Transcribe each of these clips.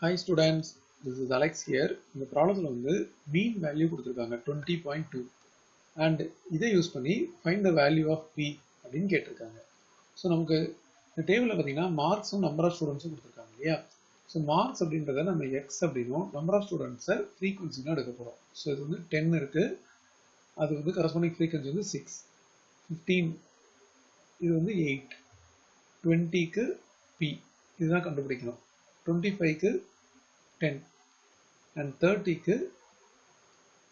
Hi students, this is Alex here. இந்த ப்ராப்ளத்தில் வந்து mean value கொடுத்திருக்காங்க 20.2 and இதை யூஸ் பண்ணி find the value of p அப்படின்னு கேட்டிருக்காங்க. ஸோ நமக்கு இந்த டேபிளில் பார்த்தீங்கன்னா மார்க்ஸும் நம்பர் ஆஃப் ஸ்டூடெண்ட்ஸும் கொடுத்துருக்காங்க இல்லையா. ஸோ மார்க்ஸ் அப்படின்றத நம்ம எக்ஸ் அப்படின்னும் நம்பர் ஆஃப் ஸ்டூடெண்ட்ஸை ஃப்ரீக்வன்சினா எடுக்க போகிறோம். ஸோ இது வந்து 10 இருக்குது, அது வந்து கரஸ்பாண்டிங் ஃப்ரீக்வன்சி வந்து 6, 15 இது வந்து 8, 20க்கு p இதுதான் கண்டுபிடிக்கணும், 25க்கு 10 and 30க்கு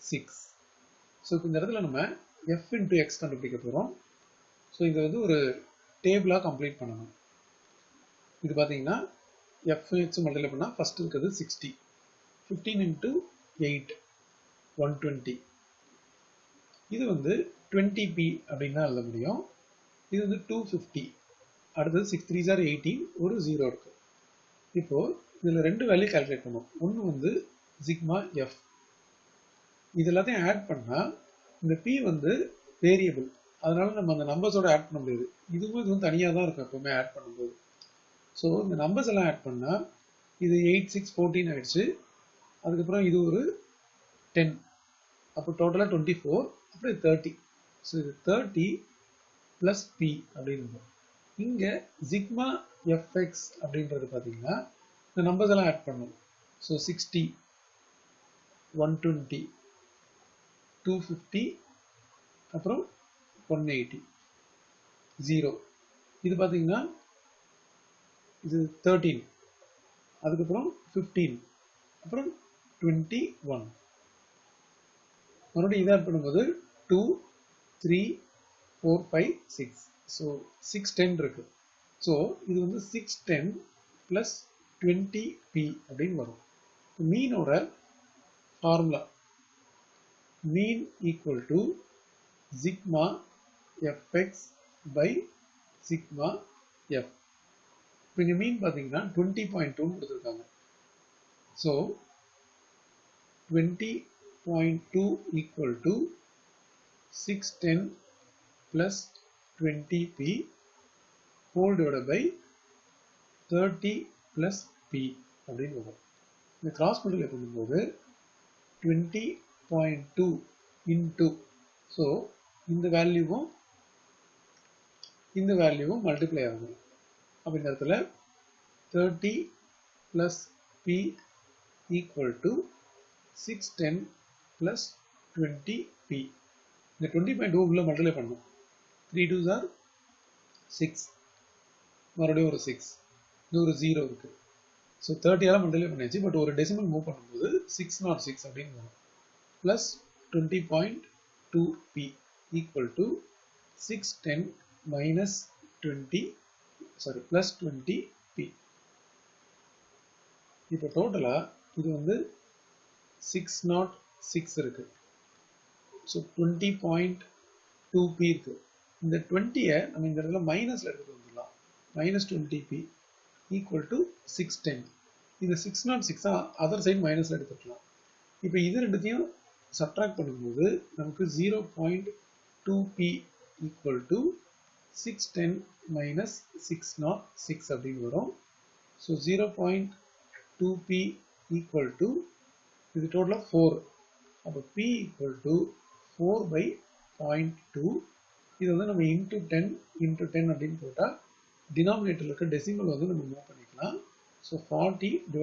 6. ஸோ இந்த இடத்துல நம்ம f into x கண்டுபிடிக்க போகிறோம். ஸோ இதை வந்து ஒரு டேபிளாக கம்ப்ளீட் பண்ணணும். இது பார்த்தீங்கன்னா f x மல்டிப்ளை பண்ணால் ஃபர்ஸ்ட் இருக்கிறது 60, 15 into 8 120, இது வந்து 20p அப்படின்னு தான் எழுத முடியும். இது வந்து 250, அடுத்தது 6 3s are 18, ஒரு 0 இருக்கு. இப்போ இதில் ரெண்டு வேல்யூ கால்குலேட் பண்ணுவோம். ஒன்று வந்து சிக்மா எஃப், இது எல்லாத்தையும் ஆட் பண்ணால் இந்த பி வந்து வேரியபிள், அதனால நம்ம அந்த நம்பர்ஸோட ஆட் பண்ண முடியாது. இதுவும் தனியாக தான் இருக்கும் எப்பவுமே ஆட் பண்ணும்போது. ஸோ இந்த நம்பர்ஸ் எல்லாம் ஆட் பண்ணால் இது 8 6 14 ஆயிடுச்சு. அதுக்கப்புறம் இது ஒரு 10, அப்போ டோட்டலாக 24, அப்புறம் 30. ஸோ இது 30 + p அப்படின்னு இருக்கும். இங்கே சிக்மா எஃப்எக்ஸ் அப்படின்றது பார்த்தீங்கன்னா இந்த நம்பர்ஸ் எல்லாம் ஆட் பண்ணும். ஸோ 60, 120, 250, அப்புறம் 180, 0. இது பார்த்தீங்கன்னா இது 13, அதுக்கப்புறம் 15, அப்புறம் 21. மறுபடியும் இதை ஆட் பண்ணும்போது 2 3 4 5 6. ஸோ 610 இருக்கு. ஸோ இது வந்து 610 + 20p அப்படின்னு வரும். மீனோட formula mean equal to sigma f x by sigma f. இப்போ இங்கே மீன் பார்த்தீங்கன்னா 20.2 கொடுத்துருக்காங்க. So 20.2 equal to 610 + 20p whole divided by 30 + p அப்படின்னு வரும். இந்த கிராஸ் மல்டிப்ளை பண்ணும்போது 20.2 இன்டூ, ஸோ இந்த வேல்யூவும் மல்டிப்ளை ஆகும். அப்போ இந்த இடத்துல 30 + p ஈக்குவல் டு 610 + 20p. இந்த 20.2 உள்ள மல்டிப்ளை பண்ணும். 3 2s are 6, மறுபடியும் ஒரு 6, இது ஒரு 0 இருக்கு. ஸோ 30ஆல மல்டிப்ளை பண்ணியாச்சு, பட் ஒரு டெசிமல் மூவ் பண்ணும்போது 606 அப்படின்னு வரும். Plus 20.2p equal to 610 + 20p. இப்போ டோட்டலா இது வந்து 606 இருக்கு. ஸோ 20.2p இருக்கு. இந்த 20யை நம்ம இந்த இடத்துல மைனஸ்ல எடுத்துட்டு வந்துடலாம். -20p equal to 610. இந்த 606 அதர் சைடு மைனஸ்ல எடுத்துக்கலாம். இப்போ இது ரெண்டுத்தையும் சப்ட்ராக்ட் பண்ணும்போது நமக்கு 0.2p ஈக்குவல் டு 610 - 606 அப்படின்னு வரும். ஸோ 0.2p ஈக்குவல் டு இது டோட்டலாக 4. அப்போ p ஈக்குவல் டு 4/0.2. இது வந்து நம்ம இன்டூ 10 × 10 அப்படின்னு போட்டால் டினாமினேட்டரில் இருக்க டெசிமல் வந்து நம்ம மூவ் பண்ணிக்கலாம். ஸோ 40 /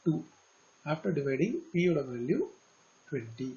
2. ஆஃப்டர் டிவைடிங் p யோட வேல்யூ 20.